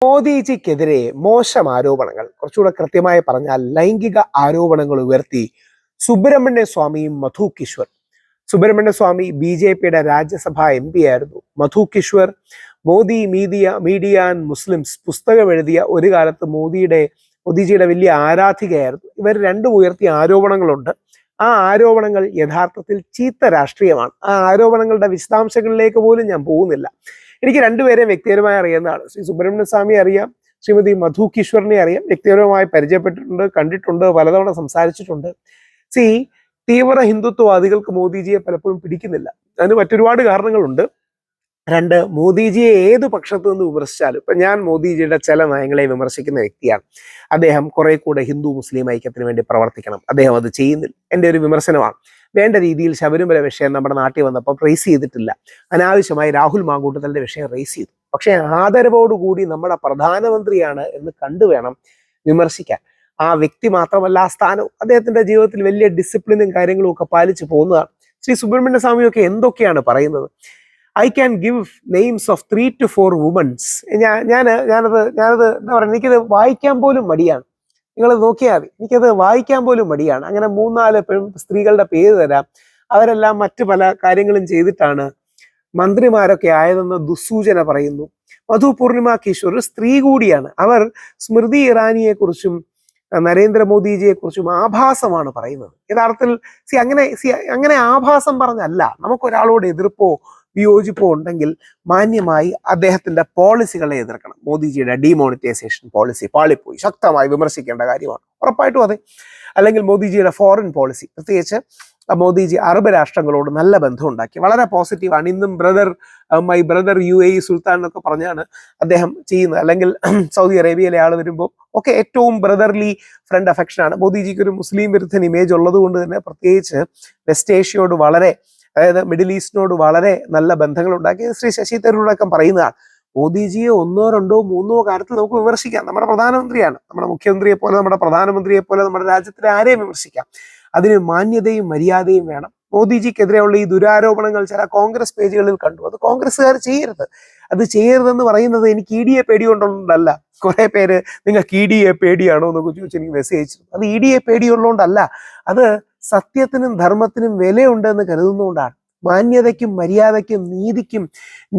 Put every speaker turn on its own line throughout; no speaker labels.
മോദിജിക്കെതിരെ മോശം ആരോപണങ്ങൾ, കുറച്ചുകൂടെ കൃത്യമായി പറഞ്ഞാൽ ലൈംഗിക ആരോപണങ്ങൾ ഉയർത്തി സുബ്രഹ്മണ്യ സ്വാമിയും മധു കിശ്വർ. സുബ്രഹ്മണ്യ സ്വാമി BJPയുടെ രാജ്യസഭാ MP ആയിരുന്നു. മധു കിശ്വർ മോദി മീഡിയ ആൻഡ് മുസ്ലിംസ് പുസ്തകം എഴുതിയ ഒരു കാലത്ത് മോദിജിയുടെ വലിയ ആരാധികയായിരുന്നു. ഇവർ രണ്ടും ഉയർത്തിയ ആരോപണങ്ങളുണ്ട്. ആ ആരോപണങ്ങൾ യഥാർത്ഥത്തിൽ ചീത്ത രാഷ്ട്രീയമാണ്. ആ ആരോപണങ്ങളുടെ വിശദാംശങ്ങളിലേക്ക് പോലും ഞാൻ പോകുന്നില്ല. എനിക്ക് രണ്ടുപേരെ വ്യക്തിപരമായി അറിയുന്നതാണ്. ശ്രീ സുബ്രഹ്മണ്യ സ്വാമി അറിയാം, ശ്രീമതി മധു കിശ്വറിനെ അറിയാം. വ്യക്തിപരമായി പരിചയപ്പെട്ടിട്ടുണ്ട്, കണ്ടിട്ടുണ്ട്, പലതവണ സംസാരിച്ചിട്ടുണ്ട്. തീവ്ര ഹിന്ദുത്വവാദികൾക്ക് മോദിജിയെ പലപ്പോഴും പിടിക്കുന്നില്ല. അതിന് മറ്റൊരുപാട് കാരണങ്ങളുണ്ട്. രണ്ട്, മോദിജിയെ ഏത് പക്ഷത്തു നിന്ന് വിമർശിച്ചാലും, ഇപ്പൊ ഞാൻ മോദിജിയുടെ ചില നയങ്ങളെ വിമർശിക്കുന്ന വ്യക്തിയാണ്. അദ്ദേഹം കുറെ കൂടെ ഹിന്ദു മുസ്ലിം ഐക്യത്തിന് വേണ്ടി പ്രവർത്തിക്കണം, അദ്ദേഹം അത് ചെയ്യുന്നില്ല, എൻ്റെ ഒരു വിമർശനമാണ്. വേണ്ട രീതിയിൽ ശബരിമല വിഷയം നമ്മുടെ നാട്ടിൽ വന്നപ്പോൾ റേസ് ചെയ്തിട്ടില്ല. അനാവശ്യമായി രാഹുൽ മാങ്കൂട്ടത്തിന്റെ വിഷയം റേസ് ചെയ്തു. പക്ഷെ ആദരവോടുകൂടി നമ്മുടെ പ്രധാനമന്ത്രിയാണ് എന്ന് കണ്ടുവേണം വിമർശിക്കാൻ. ആ വ്യക്തി മാത്രമല്ല, ആ സ്ഥാനവും അദ്ദേഹത്തിന്റെ ജീവിതത്തിൽ വലിയ ഡിസിപ്ലിനും കാര്യങ്ങളും ഒക്കെ പാലിച്ചു പോകുന്നതാണ്. ശ്രീ സുബ്രഹ്മണ്യ സ്വാമിയൊക്കെ എന്തൊക്കെയാണ് പറയുന്നത്? I can give names of 3 to 4 womens. ഞാനത് എന്താ പറയുക, എനിക്കത് വായിക്കാൻ പോലും മടിയാണ്. നിങ്ങൾ നോക്കിയാൽ മതി, എനിക്കത് വായിക്കാൻ പോലും മടിയാണ്. അങ്ങനെ 3-4 സ്ത്രീകളുടെ പേര് തരാം. അവരെല്ലാം മറ്റു പല കാര്യങ്ങളും ചെയ്തിട്ടാണ് മന്ത്രിമാരൊക്കെ ആയതെന്ന് ദുസ്സൂചന പറയുന്നു. മധു പൂർണിമ കിഷോർ ഒരു സ്ത്രീ കൂടിയാണ്. അവർ സ്മൃതി ഇറാനിയെ കുറിച്ചും നരേന്ദ്രമോദിജിയെ കുറിച്ചും ആഭാസമാണ് പറയുന്നത്. യഥാർത്ഥത്തിൽ അങ്ങനെ ആഭാസം പറഞ്ഞല്ല. നമുക്കൊരാളോട് എതിർപ്പോ വിയോജിപ്പോ ഉണ്ടെങ്കിൽ മാന്യമായി അദ്ദേഹത്തിന്റെ പോളിസികളെ എതിർക്കണം. മോദിജിയുടെ ഡിമോണിറ്റൈസേഷൻ പോളിസി പാളിപ്പോയി, ശക്തമായി വിമർശിക്കേണ്ട കാര്യമാണ്, ഉറപ്പായിട്ടും അതെ. അല്ലെങ്കിൽ മോദിജിയുടെ ഫോറിൻ പോളിസി, പ്രത്യേകിച്ച് മോദിജി അറബ് രാഷ്ട്രങ്ങളോട് നല്ല ബന്ധം ഉണ്ടാക്കി, വളരെ പോസിറ്റീവാണ്. ഇന്നും മൈ ബ്രദർ UAE സുൽത്താൻ എന്നൊക്കെ പറഞ്ഞാണ് അദ്ദേഹം ചെയ്യുന്നത്. അല്ലെങ്കിൽ സൗദി അറേബ്യയിലെ ആൾ വരുമ്പോൾ ഒക്കെ ഏറ്റവും ബ്രദർലി ഫ്രണ്ട് അഫെക്ഷനാണ്. മോദിജിക്ക് ഒരു മുസ്ലിം വിരുദ്ധൻ ഇമേജ് ഉള്ളത് കൊണ്ട് തന്നെ പ്രത്യേകിച്ച് വെസ്റ്റ് ഏഷ്യയോട് വളരെ, അതായത് മിഡിൽ ഈസ്റ്റിനോട് വളരെ നല്ല ബന്ധങ്ങൾ ഉണ്ടാക്കി. ശ്രീ ശശി തരൂരടക്കം പറയുന്നതാണ്. മോദിജിയെ 1, 2, 3 കാര്യത്തിൽ നമുക്ക് വിമർശിക്കാം. നമ്മുടെ പ്രധാനമന്ത്രിയാണ്. നമ്മുടെ മുഖ്യമന്ത്രിയെ പോലെ, നമ്മുടെ പ്രധാനമന്ത്രിയെ പോലെ നമ്മുടെ രാജ്യത്തിലെ ആരെയും വിമർശിക്കാം. അതിന് മാന്യതയും മര്യാദയും വേണം. മോദിജിക്കെതിരെയുള്ള ഈ ദുരാരോപണങ്ങൾ ചില കോൺഗ്രസ് പേജുകളിൽ കണ്ടു. അത് കോൺഗ്രസ്സുകാർ ചെയ്യരുത്. അത് ചെയ്യരുതെന്ന് പറയുന്നത് എനിക്ക് EDയെ പേടിയുള്ളതുകൊണ്ടല്ല. കുറെ പേര് നിങ്ങൾക്ക് EDയെ പേടിയാണോ എന്നൊക്കെ ചോദിച്ച് എനിക്ക് മെസ്സേജ് അയച്ചു. അത് EDയെ പേടിയുള്ളതുകൊണ്ടല്ല, അത് സത്യത്തിനും ധർമ്മത്തിനും വിലയുണ്ടെന്ന് കരുതുന്നതുകൊണ്ടാണ്. മാന്യതയ്ക്കും മര്യാദയ്ക്കും നീതിക്കും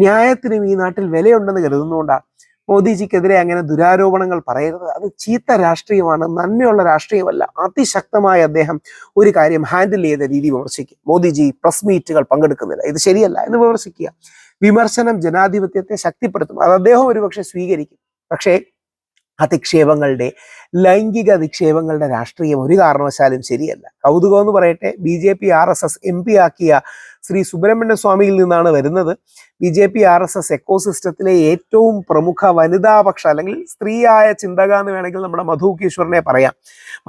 ന്യായത്തിനും ഈ നാട്ടിൽ വിലയുണ്ടെന്ന് കരുതുന്നതുകൊണ്ടാണ്. മോദിജിക്കെതിരെ അങ്ങനെ ദുരാരോപണങ്ങൾ പറയരുത്. അത് ചീത്ത രാഷ്ട്രീയമാണ്, നന്മയുള്ള രാഷ്ട്രീയമല്ല. അതിശക്തമായി അദ്ദേഹം ഒരു കാര്യം ഹാൻഡിൽ ചെയ്ത രീതി വിമർശിക്കുക. മോദിജി പ്രസ് മീറ്റുകൾ പങ്കെടുക്കുന്നില്ല, ഇത് ശരിയല്ല എന്ന് വിമർശിക്കുക. വിമർശനം ജനാധിപത്യത്തെ ശക്തിപ്പെടുത്തും. അത് അദ്ദേഹം ഒരുപക്ഷെ സ്വീകരിക്കും. പക്ഷേ ലൈംഗിക അധിക്ഷേപങ്ങളുടെ രാഷ്ട്രീയം ഒരു കാരണവശാലും ശരിയല്ല. കൗതുകം എന്ന് പറയട്ടെ, BJP RSS MP ആക്കിയ ശ്രീ സുബ്രഹ്മണ്യ സ്വാമിയിൽ നിന്നാണ് വരുന്നത്. BJP RSS എക്കോസിസ്റ്റത്തിലെ ഏറ്റവും പ്രമുഖ വനിതാപക്ഷ അല്ലെങ്കിൽ സ്ത്രീയായ ചിന്തക എന്ന് വേണമെങ്കിൽ നമ്മുടെ മധു കിശ്വറിനെ പറയാം.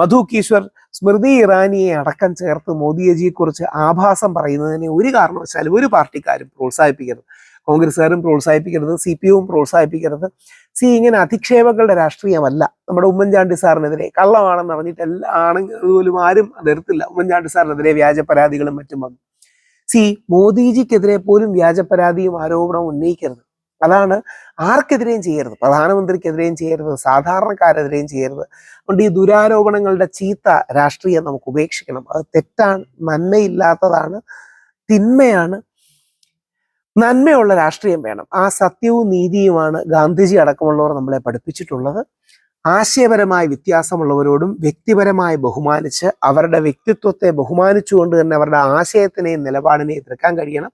മധു കിശ്വർ സ്മൃതി ഇറാനിയെ അടക്കം ചേർത്ത് മോദിജിയെ കുറിച്ച് ആഭാസം പറയുന്നതിനെ ഒരു കാരണവശാലും ഒരു പാർട്ടിക്കാരും പ്രോത്സാഹിപ്പിക്കരുത്. കോൺഗ്രസ്സുകാരും പ്രോത്സാഹിപ്പിക്കരുത്, CPIയും പ്രോത്സാഹിപ്പിക്കരുത്. ഇങ്ങനെ അധിക്ഷേപങ്ങളുടെ രാഷ്ട്രീയമല്ല. നമ്മുടെ ഉമ്മൻചാണ്ടി സാറിനെതിരെ കള്ളമാണെന്ന് അറിഞ്ഞിട്ട് ആണെങ്കിൽ പോലും ആരും അതെടുത്തില്ല. ഉമ്മൻചാണ്ടി സാറിനെതിരെ വ്യാജ പരാതികളും മറ്റും വന്നു. മോദിജിക്കെതിരെ പോലും വ്യാജ പരാതിയും ആരോപണവും ഉന്നയിക്കരുത്. അതാണ് ആർക്കെതിരെയും ചെയ്യരുത്. പ്രധാനമന്ത്രിക്കെതിരെയും ചെയ്യരുത്, സാധാരണക്കാരെതിരെയും ചെയ്യരുത്. അതുകൊണ്ട് ഈ ദുരാരോപണങ്ങളുടെ ചീത്ത രാഷ്ട്രീയം നമുക്ക് ഉപേക്ഷിക്കണം. അത് തെറ്റാണ്, നന്മയില്ലാത്തതാണ്, തിന്മയാണ്. നന്മയുള്ള രാഷ്ട്രീയം വേണം. ആ സത്യവും നീതിയുമാണ് ഗാന്ധിജി അടക്കമുള്ളവർ നമ്മളെ പഠിപ്പിച്ചിട്ടുള്ളത്. ആശയപരമായ വ്യത്യാസമുള്ളവരോടും വ്യക്തിപരമായി ബഹുമാനിച്ച് അവരുടെ വ്യക്തിത്വത്തെ ബഹുമാനിച്ചുകൊണ്ട് തന്നെ അവരുടെ ആശയത്തിനെയും നിലപാടിനെയും എതിർക്കാൻ കഴിയണം.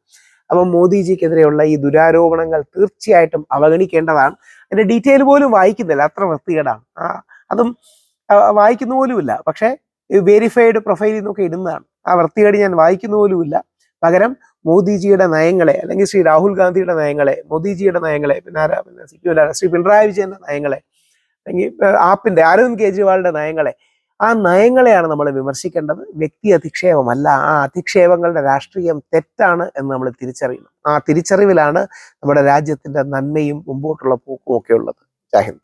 അപ്പം മോദിജിക്കെതിരെയുള്ള ഈ ദുരാരോപണങ്ങൾ തീർച്ചയായിട്ടും അവഗണിക്കേണ്ടതാണ്. അതിന്റെ ഡീറ്റെയിൽ പോലും വായിക്കുന്നില്ല, അത്ര വൃത്തികേടാണ്. അതും വായിക്കുന്ന പോലുമില്ല. പക്ഷേ വെരിഫൈഡ് പ്രൊഫൈലിൽ നിന്നൊക്കെ ഇടുന്നതാണ്. ആ വൃത്തികേട് ഞാൻ വായിക്കുന്ന പോലുമില്ല. പകരം മോദിജിയുടെ നയങ്ങളെ, അല്ലെങ്കിൽ ശ്രീ രാഹുൽ ഗാന്ധിയുടെ നയങ്ങളെ, മോദിജിയുടെ നയങ്ങളെ, ശ്രീ പിണറായി വിജയന്റെ നയങ്ങളെ, അല്ലെങ്കിൽ അരവിന്ദ് കെജ്രിവാളിന്റെ നയങ്ങളെ, ആ നയങ്ങളെയാണ് നമ്മൾ വിമർശിക്കേണ്ടത്, വ്യക്തി അധിക്ഷേപമല്ല. ആ അധിക്ഷേപങ്ങളുടെ രാഷ്ട്രീയം തെറ്റാണ് എന്ന് നമ്മൾ തിരിച്ചറിയണം. ആ തിരിച്ചറിവിലാണ് നമ്മുടെ രാജ്യത്തിന്റെ നന്മയും മുമ്പോട്ടുള്ള പോക്കും ഒക്കെ ഉള്ളത്. ജയ് ഹിന്ദ്.